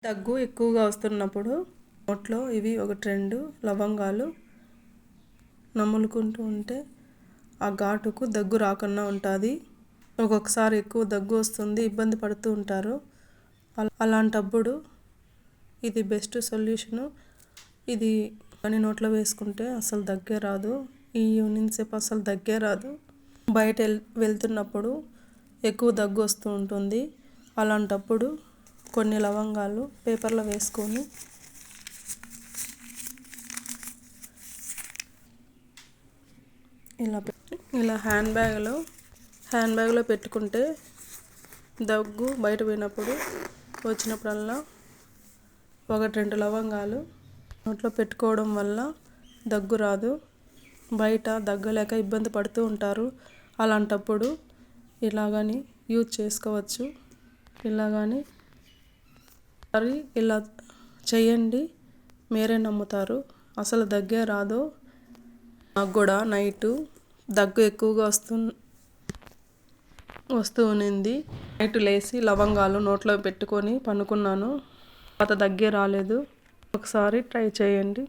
దగ్గు ఎక్కువగా వస్తున్నప్పుడు నోట్లో ఇవి ఒకటి రెండు లవంగాలు నములుకుంటూ ఉంటే ఆ ఘాటుకు దగ్గు రాకుండా ఉంటుంది. ఒక్కొక్కసారి ఎక్కువ దగ్గు వస్తుంది, ఇబ్బంది పడుతూ ఉంటారు. అలాంటప్పుడు ఇది బెస్ట్ సొల్యూషను. ఇది పని నోట్లో వేసుకుంటే అసలు దగ్గే రాదు. ఈ ఈవినింగ్ సేపు అసలు దగ్గే రాదు. బయట వెళ్తున్నప్పుడు ఎక్కువ దగ్గు వస్తూ ఉంటుంది. అలాంటప్పుడు కొన్ని లవంగాలు పేపర్లో వేసుకొని ఇలా హ్యాండ్ బ్యాగ్లో పెట్టుకుంటే దగ్గు బయట పోయినప్పుడు వచ్చినప్పుడల్లా ఒకటి రెండు లవంగాలు నోట్లో పెట్టుకోవడం వల్ల దగ్గు రాదు. బయట దగ్గలేక ఇబ్బంది పడుతూ ఉంటారు. అలాంటప్పుడు ఇలాగని యూజ్ చేసుకోవచ్చు. ఇలాగని ఇలా చేయండి, మీరే నమ్ముతారు. అసలు దగ్గే రాదు. నాకు కూడా నైటు దగ్గు ఎక్కువగా వస్తూ ఉన్నింది. నైట్ లేచి లవంగాలు నోట్లో పెట్టుకొని పనుకున్నాను. తర్వాత దగ్గే రాలేదు. ఒకసారి ట్రై చేయండి.